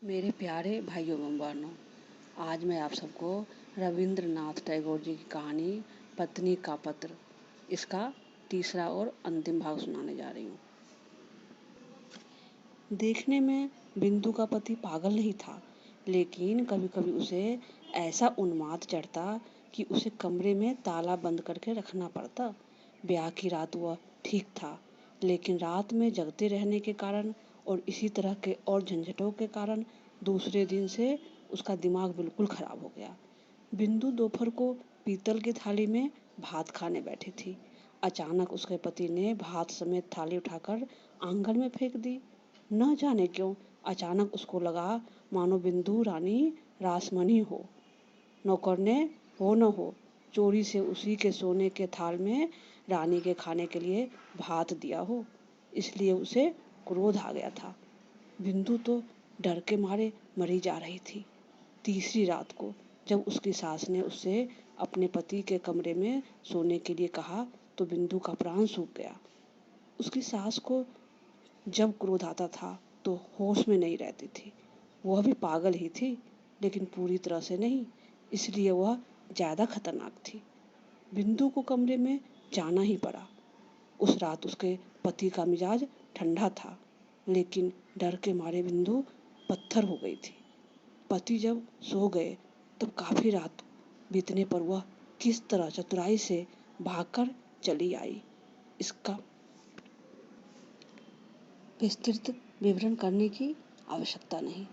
मेरे प्यारे भाइयों एवं बहनों, आज मैं आप सबको रविंद्रनाथ टैगोर जी की कहानी पत्नी का पत्र इसका तीसरा और अंतिम भाग सुनाने जा रही हूँ। देखने में बिंदु का पति पागल नहीं था, लेकिन कभी कभी उसे ऐसा उन्माद चढ़ता कि उसे कमरे में ताला बंद करके रखना पड़ता। ब्याह की रात वह ठीक था, लेकिन रात में जगते रहने के कारण और इसी तरह के और झंझटों के कारण दूसरे दिन से उसका दिमाग बिल्कुल खराब हो गया। बिंदु दोपहर को पीतल की थाली में भात खाने बैठी थी। अचानक उसके पति ने भात समेत थाली उठाकर आंगन में फेंक दी। न जाने क्यों अचानक उसको लगा मानो बिंदु रानी रासमणी हो, नौकर ने हो न हो चोरी से उसी के सोने के थाल में रानी के खाने के लिए भात दिया हो। इसलिए उसे क्रोध आ गया था। बिंदु तो डर के मारे मरी जा रही थी। तीसरी रात को जब उसकी सास ने उससे अपने पति के कमरे में सोने के लिए कहा तो बिंदु का प्राण सूख गया। उसकी सास को जब क्रोध आता था तो होश में नहीं रहती थी। वह भी पागल ही थी, लेकिन पूरी तरह से नहीं, इसलिए वह ज़्यादा खतरनाक थी। बिंदु को कमरे में जाना ही पड़ा। उस रात उसके पति का मिजाज ठंडा था, लेकिन डर के मारे बिंदु पत्थर हो गई थी। पति जब सो गए तब काफी रात बीतने पर वह किस तरह चतुराई से भागकर चली आई, इसका विस्तृत विवरण करने की आवश्यकता नहीं।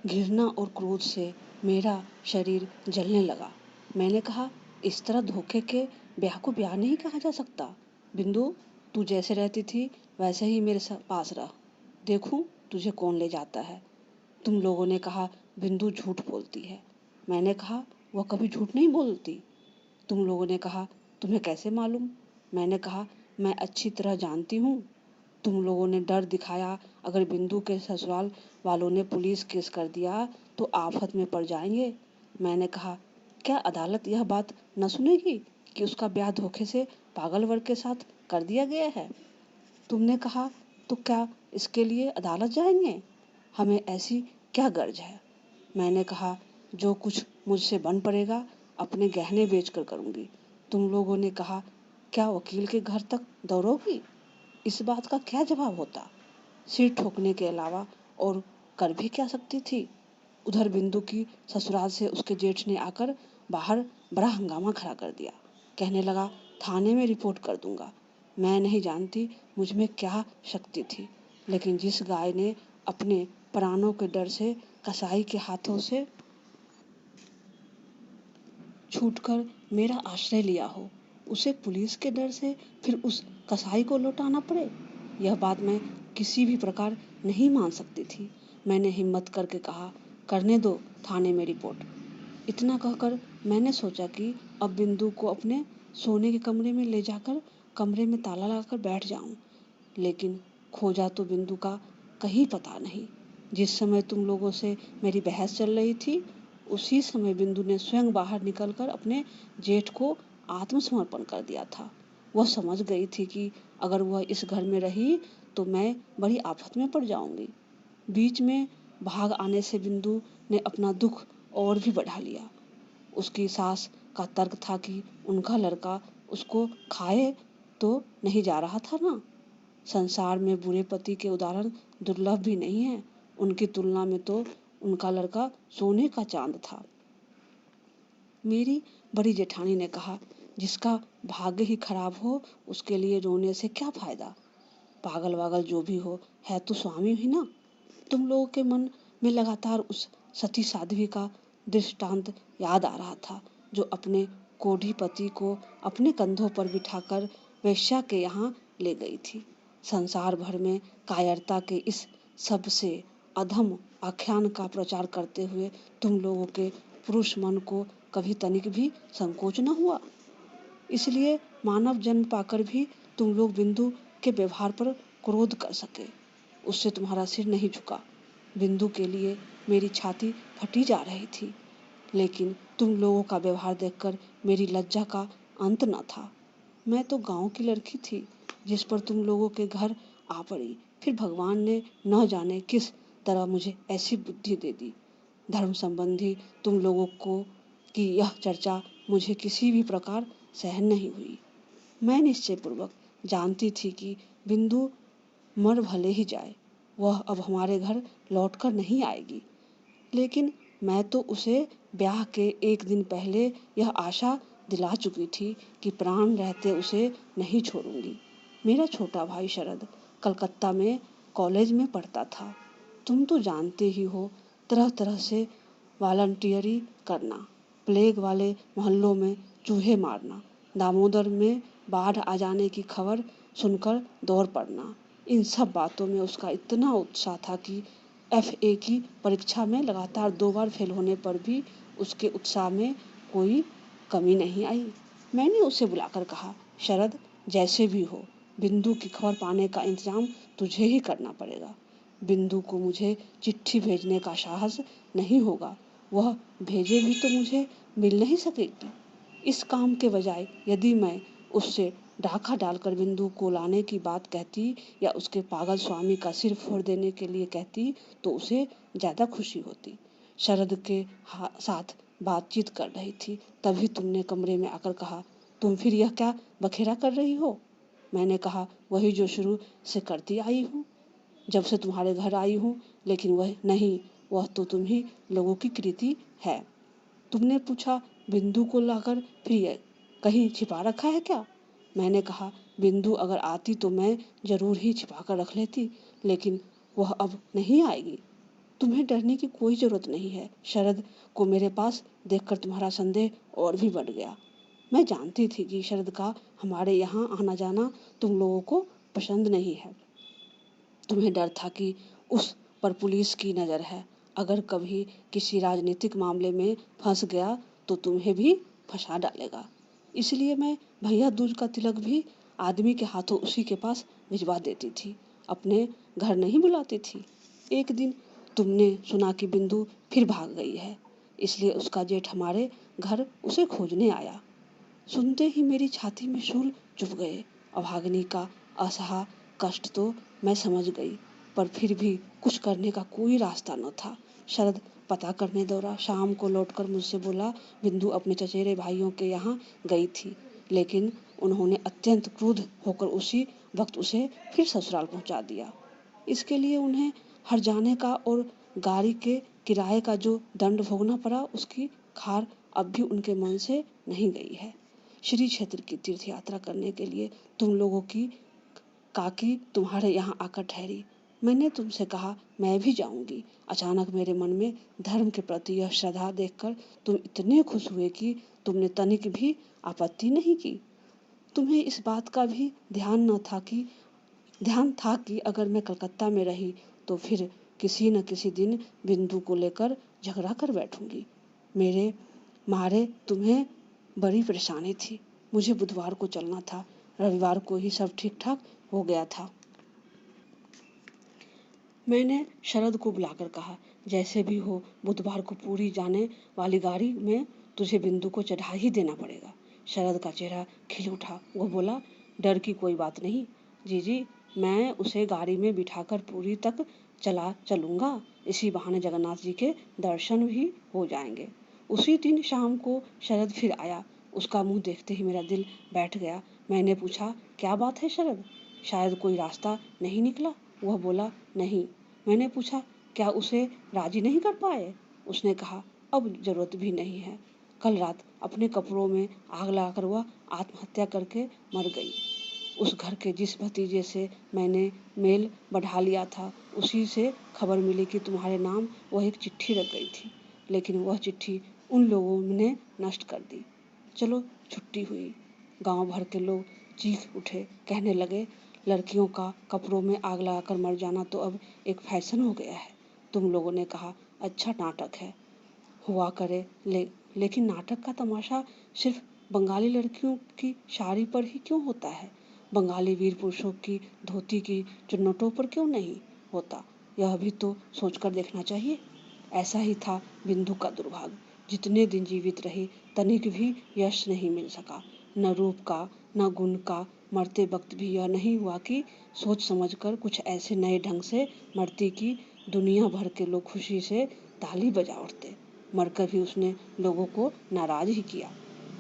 घृणा और क्रोध से मेरा शरीर जलने लगा। मैंने कहा, इस तरह धोखे के ब्याह को ब्याह नहीं कहा जा सकता। बिंदु, तू जैसे रहती थी वैसे ही मेरे पास रह, देखूं तुझे कौन ले जाता है। तुम लोगों ने कहा बिंदु झूठ बोलती है। मैंने कहा, वह कभी झूठ नहीं बोलती। तुम लोगों ने कहा, तुम्हें कैसे मालूम। मैंने कहा, मैं अच्छी तरह जानती हूँ। तुम लोगों ने डर दिखाया, अगर बिंदु के ससुराल वालों ने पुलिस केस कर दिया तो आफत में पड़ जाएंगे। मैंने कहा, क्या अदालत यह बात न सुनेगी कि उसका ब्याह धोखे से पागल वर्ग के साथ कर दिया गया है। तुमने कहा, तो क्या इसके लिए अदालत जाएंगे, हमें ऐसी क्या गर्ज है। मैंने कहा, जो कुछ मुझसे बन पड़ेगा अपने गहने बेचकर करूंगी। तुम लोगों ने कहा, क्या वकील के घर तक दौड़ोगी। इस बात का क्या जवाब होता। सिर ठोकने के अलावा और कर भी क्या सकती थी। उधर बिंदु की ससुराल से उसके जेठ ने आकर बाहर बड़ा हंगामा खड़ा कर दिया। कहने लगा, थाने में रिपोर्ट कर दूंगा। मैं नहीं जानती मुझ में क्या शक्ति थी, लेकिन जिस गाय ने अपने प्राणों के डर से कसाई के हाथों से छूटकर मेरा आश्रय लिया हो, उसे पुलिस के डर से फिर उस कसाई को लौटाना पड़े, यह बात मैं किसी भी प्रकार नहीं मान सकती थी। मैंने हिम्मत करके कहा, करने दो थाने में रिपोर्ट। इतना कहकर मैंने सोचा कि अब बिंदु को अपने सोने के कमरे में ले जाकर कमरे में ताला लगाकर बैठ जाऊं, लेकिन खोजा तो बिंदु का कहीं पता नहीं। जिस समय तुम लोगों से मेरी बहस चल रही थी, उसी समय बिंदु ने स्वयं बाहर निकलकर अपने जेठ को आत्मसमर्पण कर दिया था। वह समझ गई थी कि अगर वह इस घर में रही तो मैं बड़ी आफत में पड़ जाऊंगी। बीच में भाग आने से बिंदु ने अपना दुख और भी बढ़ा लिया। उसकी सास का तर्क था कि उनका लड़का उसको खाए तो नहीं जा रहा था ना। संसार में बुरे पति के उदाहरण दुर्लभ भी नहीं है। उनकी तुलना में तो उनका लड़का सोने का चांद था। मेरी बड़ी जेठानी ने कहा, जिसका भाग्य ही खराब हो उसके लिए रोने से क्या फायदा। पागल वागल जो भी हो, है तो स्वामी ही ना। तुम लोगों के मन में लगातार उस सती साध्वी का दृष्टांत याद आ रहा था, जो अपने कोढ़ी पति को अपने कंधों पर बिठाकर वेश्या के यहाँ ले गई थी। संसार भर में कायरता के इस सबसे अधम आख्यान का प्रचार करते हुए तुम लोगों के पुरुष मन को कभी तनिक भी संकोच न हुआ। इसलिए मानव जन्म पाकर भी तुम लोग बिंदु के व्यवहार पर क्रोध कर सके। उससे तुम्हारा सिर नहीं झुका। बिंदु के लिए मेरी छाती फटी जा रही थी, लेकिन तुम लोगों का व्यवहार देखकर मेरी लज्जा का अंत न था। मैं तो गांव की लड़की थी, जिस पर तुम लोगों के घर आ पड़ी। फिर भगवान ने न जाने किस तरह मुझे ऐसी बुद्धि दे दी। धर्म संबंधी तुम लोगों को की यह चर्चा मुझे किसी भी प्रकार सहन नहीं हुई। मैं निश्चयपूर्वक जानती थी कि बिंदु मर भले ही जाए, वह अब हमारे घर लौटकर नहीं आएगी, लेकिन मैं तो उसे ब्याह के एक दिन पहले यह आशा दिला चुकी थी कि प्राण रहते उसे नहीं छोड़ूंगी। मेरा छोटा भाई शरद कलकत्ता में कॉलेज में पढ़ता था। तुम तो जानते ही हो, तरह तरह से वॉलंटियरी करना, प्लेग वाले मोहल्लों में चूहे मारना, दामोदर में बाढ़ आ जाने की खबर सुनकर दौड़ पड़ना, इन सब बातों में उसका इतना उत्साह था कि FA की परीक्षा में लगातार 2 बार फेल होने पर भी उसके उत्साह में कोई कमी नहीं आई। मैंने उसे बुलाकर कहा, शरद, जैसे भी हो, बिंदु की खबर पाने का इंतजाम तुझे ही करना पड़ेगा। बिंदु को मुझे चिट्ठी भेजने का साहस नहीं होगा, वह भेजे भी तो मुझे मिल नहीं सकेगी। इस काम के बजाय यदि मैं उससे डाका डालकर बिंदु को लाने की बात कहती या उसके पागल स्वामी का सिर फोड़ देने के लिए कहती तो उसे ज्यादा खुशी होती। शरद के साथ बातचीत कर रही थी, तभी तुमने कमरे में आकर कहा, तुम फिर यह क्या बखेरा कर रही हो? मैंने कहा, वही जो शुरू से करती आई हूँ, जब से तुम्हारे घर आई हूँ। लेकिन वह नहीं, वह तो तुम ही लोगों की कृति है। तुमने पूछा, बिंदु को लाकर फिर कहीं छिपा रखा है क्या? मैंने कहा, बिंदु अगर आती तो मैं जरूर ही छिपा कर रख लेती, लेकिन वह अब नहीं आएगी। तुम्हें डरने की कोई जरूरत नहीं है। शरद को मेरे पास देखकर तुम्हारा संदेह और भी बढ़ गया। मैं जानती थी कि शरद का हमारे यहाँ आना जाना तुम लोगों को पसंद नहीं है। तुम्हें डर था कि उस पर पुलिस की नज़र है, अगर कभी किसी राजनीतिक मामले में फंस गया तो तुम्हें भी फंसा डालेगा। इसलिए मैं भैया दूज का तिलक भी आदमी के हाथों उसी के पास भिजवा देती थी, अपने घर नहीं बुलाती थी। एक दिन तुमने सुना कि बिंदु फिर भाग गई है, इसलिए उसका जेठ हमारे घर उसे खोजने आया। सुनते ही मेरी छाती में शूल चुभ गए। अभागिनी का असहा कष्ट तो मैं समझ गई, पर फिर भी कुछ करने का कोई रास्ता न था। शरद पता करने दौड़ा, शाम को लौटकर मुझसे बोला, बिंदु अपने चचेरे भाइयों के यहाँ गई थी, लेकिन उन्होंने अत्यंत क्रुद्ध होकर उसी वक्त उसे फिर ससुराल पहुंचा दिया। इसके लिए उन्हें हर जाने का और गाड़ी के किराए का जो दंड भोगना पड़ा, उसकी खार अब भी उनके मन से नहीं गई है। श्री क्षेत्र की तीर्थ यात्रा करने के लिए तुम लोगों की काकी तुम्हारे यहाँ आकर ठहरी। मैंने तुमसे कहा मैं भी जाऊंगी। अचानक मेरे मन में धर्म के प्रति यह श्रद्धा देखकर तुम इतने खुश हुए कि तुमने तनिक भी आपत्ति नहीं की। तुम्हें इस बात का भी ध्यान था कि अगर मैं कलकत्ता में रही तो फिर किसी न किसी दिन बिंदु को लेकर झगड़ा कर बैठूंगी। मेरे मारे तुम्हें बड़ी परेशानी थी। मुझे बुधवार को चलना था, रविवार को ही सब ठीक ठाक हो गया था। मैंने शरद को बुलाकर कहा, जैसे भी हो बुधवार को पूरी जाने वाली गाड़ी में तुझे बिंदु को चढ़ा ही देना पड़ेगा। शरद का चेहरा खिल उठा। वह बोला, डर की कोई बात नहीं जीजी, मैं उसे गाड़ी में बिठाकर पूरी तक चलूंगा। इसी बहाने जगन्नाथ जी के दर्शन भी हो जाएंगे। उसी दिन शाम को शरद फिर आया। उसका मुंह देखते ही मेरा दिल बैठ गया। मैंने पूछा, क्या बात है शरद, शायद कोई रास्ता नहीं निकला? वह बोला, नहीं। मैंने पूछा, क्या उसे राजी नहीं कर पाए? उसने कहा, अब जरूरत भी नहीं है। कल रात अपने कपड़ों में आग लगाकर वह आत्महत्या करके मर गई। उस घर के जिस भतीजे से मैंने मेल बढ़ा लिया था, उसी से खबर मिली कि तुम्हारे नाम वह एक चिट्ठी रख गई थी, लेकिन वह चिट्ठी उन लोगों ने नष्ट कर दी। चलो छुट्टी हुई। गांव भर के लोग चीख उठे, कहने लगे, लड़कियों का कपड़ों में आग लगाकर मर जाना तो अब एक फैशन हो गया है। तुम लोगों ने कहा, अच्छा नाटक है, हुआ करे, लेकिन नाटक का तमाशा सिर्फ बंगाली लड़कियों की साड़ी पर ही क्यों होता है? बंगाली वीर पुरुषों की धोती की चुन्नटों पर क्यों नहीं होता? यह भी तो सोचकर देखना चाहिए। ऐसा ही था बिंदु का दुर्भाग्य। जितने दिन जीवित रही, तनिक भी यश नहीं मिल सका, न रूप का न गुण का। मरते वक्त भी यह नहीं हुआ कि सोच समझकर कुछ ऐसे नए ढंग से मरती कि दुनिया भर के लोग खुशी से ताली बजा उठते। मरकर भी उसने लोगों को नाराज ही किया।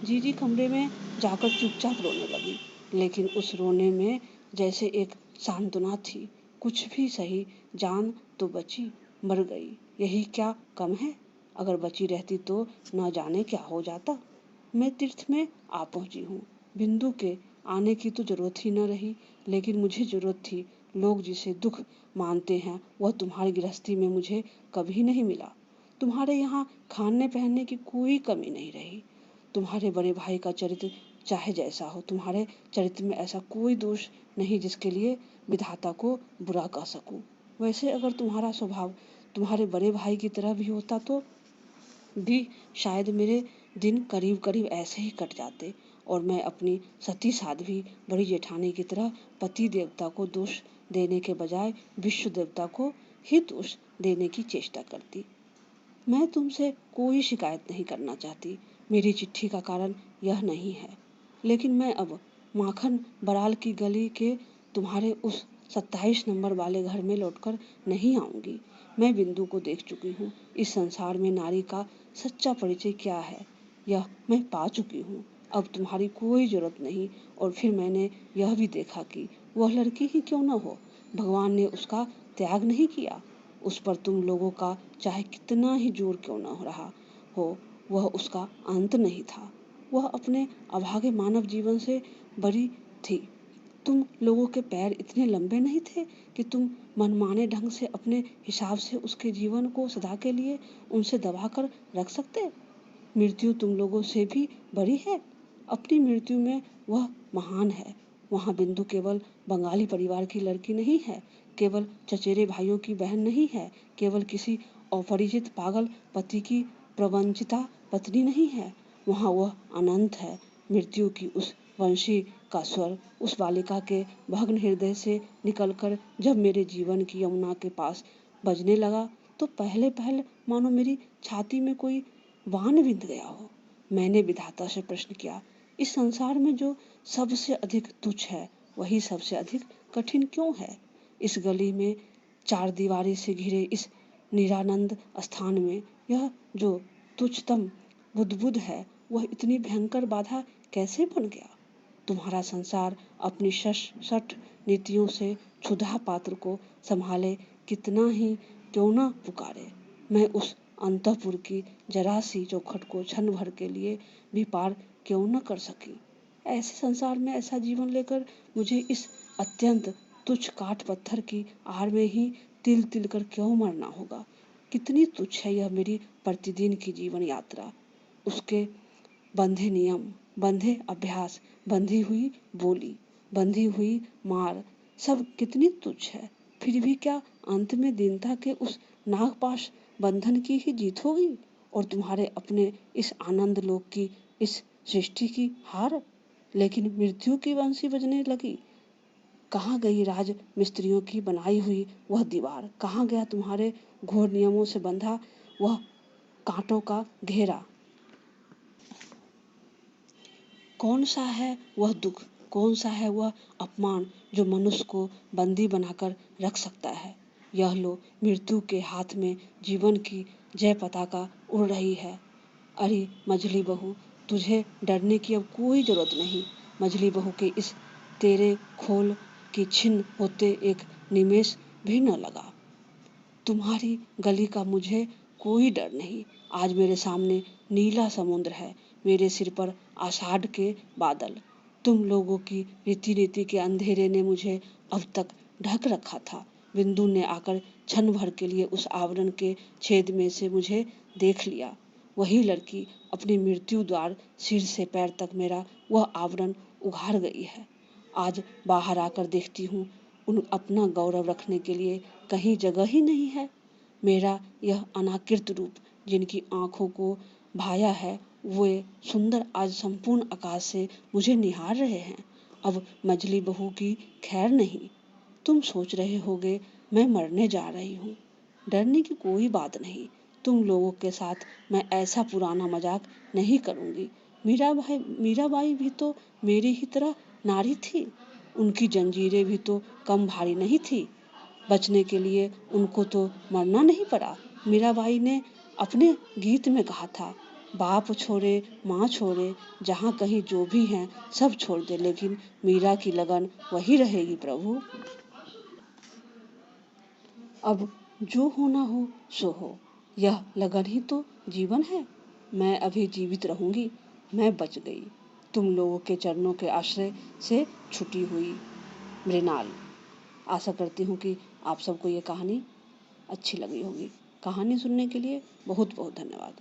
जीजी कमरे में जाकर चुपचाप रोने लगी, लेकिन उस रोने में जैसे एक सांत्वना थी। कुछ भी सही, जान तो बची, मर गई यही क्या कम है? अगर बची रहती तो न जाने क्या हो जाता। मैं तीर्थ में आ पहुंची हूँ। बिंदु के आने की तो जरूरत ही न रही, लेकिन मुझे जरूरत थी। लोग जिसे दुख मानते हैं वह तुम्हारी गृहस्थी में मुझे कभी नहीं मिला। तुम्हारे यहाँ खाने पहनने की कोई कमी नहीं रही। तुम्हारे बड़े भाई का चरित्र चाहे जैसा हो, तुम्हारे चरित्र में ऐसा कोई दोष नहीं जिसके लिए विधाता को बुरा कह सकूं। वैसे अगर तुम्हारा स्वभाव तुम्हारे बड़े भाई की तरह भी होता तो भी शायद मेरे दिन करीब करीब ऐसे ही कट जाते और मैं अपनी सती साध्वी बड़ी जेठानी की तरह पति देवता को दोष देने के बजाय विश्व देवता को ही दोष देने की चेष्टा करती। मैं तुमसे कोई शिकायत नहीं करना चाहती। मेरी चिट्ठी का कारण यह नहीं है। लेकिन मैं अब माखन बराल की गली के तुम्हारे उस 27 नंबर वाले घर में लौटकर नहीं आऊंगी। मैं बिंदु को देख चुकी हूँ। इस संसार में नारी का सच्चा परिचय क्या है यह मैं पा चुकी हूँ। अब तुम्हारी कोई जरूरत नहीं। और फिर मैंने यह भी देखा कि वह लड़की ही क्यों न हो, भगवान ने उसका त्याग नहीं किया। उस पर तुम लोगों का चाहे कितना ही जोर क्यों न हो रहा हो, वह उसका अंत नहीं था। वह अपने अभागे मानव जीवन से बड़ी थी। तुम लोगों के पैर इतने लंबे नहीं थे कि तुम मनमाने ढंग से अपने हिसाब से उसके जीवन को सदा के लिए उनसे दबा कर रख सकते। मृत्यु तुम लोगों से भी बड़ी है। अपनी मृत्यु में वह महान है। वहाँ बिंदु केवल बंगाली परिवार की लड़की नहीं है, केवल चचेरे भाइयों की बहन नहीं है, केवल किसी अपरिचित पागल पति की प्रवंचिता पत्नी नहीं है। वहाँ वह अनंत है। मृत्यु की उस वंशी का स्वर उस बालिका के भग्न हृदय से निकलकर जब मेरे जीवन की यमुना के पास बजने लगा तो पहले पहल मानो मेरी छाती में कोई वान बिंध गया हो। मैंने विधाता से प्रश्न किया, इस संसार में जो सबसे अधिक तुच्छ है वही सबसे अधिक कठिन क्यों है? इस गली में चार दीवारी से घिरे इस निरानंद स्थान में यह जो तुच्छतम बुद्बुद है वह इतनी भयंकर बाधा कैसे बन गया? तुम्हारा संसार अपनी सट नीतियों से क्षुधा पात्र को संभाले कितना ही क्यों न पुकारे, मैं उस अंतःपुर की जरा सी चौखट को क्षण भर के लिए भी पार क्यों न कर सकी? ऐसे संसार में ऐसा जीवन लेकर मुझे इस अत्यंत तुच्छ काठ पत्थर की आड़ में ही तिल तिल कर क्यों मरना होगा? कितनी तुच्छ है यह मेरी प्रतिदिन की जीवन यात्रा। उसके बंधे नियम, बंधे अभ्यास, बंधी हुई बोली, बंधी हुई मार, सब कितनी तुच्छ है। फिर भी क्या अंत में दीनता के उस नागपाश बंधन की ही जीत होगी और तुम्हारे अपने इस आनंद लोक की, इस सृष्टि की हार? लेकिन मृत्यु की बंसी बजने लगी। कहाँ गई राज मिस्त्रियों की बनाई हुई वह दीवार? कहाँ गया तुम्हारे घोर नियमों से बंधा वह कांटों का घेरा? कौन सा है वह दुख, कौन सा है वह अपमान जो मनुष्य को बंदी बनाकर रख सकता है? यह लो मृत्यु के हाथ में जीवन की जय पताका उड़ रही है। अरे मझली बहू, तुझे डरने की अब कोई जरूरत नहीं। मझली बहू के इस तेरे खोल की छिन्न होते एक निमेष भी न लगा। तुम्हारी गली का मुझे कोई डर नहीं। आज मेरे सामने नीला समुद्र है, मेरे सिर पर आषाढ़ के बादल। तुम लोगों की रीति नीति के अंधेरे ने मुझे अब तक ढक रखा था। बिंदु ने आकर क्षण भर के लिए उस आवरण के छेद में से मुझे देख लिया। वही लड़की अपनी मृत्यु द्वार सिर से पैर तक मेरा वह आवरण उघाड़ गई है। आज बाहर आकर देखती हूँ उन अपना गौरव रखने के लिए कहीं जगह ही नहीं है। मेरा यह अनाकृत रूप जिनकी आंखों को भाया है वे सुंदर आज संपूर्ण आकाश से मुझे निहार रहे हैं। अब मझली बहू की खैर नहीं। तुम सोच रहे होगे मैं मरने जा रही हूँ। डरने की कोई बात नहीं। तुम लोगों के साथ मैं ऐसा पुराना मजाक नहीं करूँगी। मीराबाई भी तो मेरी ही तरह नारी थी। उनकी जंजीरें भी तो कम भारी नहीं थी। बचने के लिए उनको तो मरना नहीं पड़ा। मीराबाई ने अपने गीत में कहा था, बाप छोड़े माँ छोड़े जहाँ कहीं जो भी हैं सब छोड़ दे, लेकिन मीरा की लगन वही रहेगी प्रभु। अब जो होना हो सो हो, यह लगन ही तो जीवन है। मैं अभी जीवित रहूंगी, मैं बच गई, तुम लोगों के चरणों के आश्रय से छुटी हुई मृणाल। आशा करती हूँ कि आप सबको ये कहानी अच्छी लगी होगी। कहानी सुनने के लिए बहुत बहुत धन्यवाद।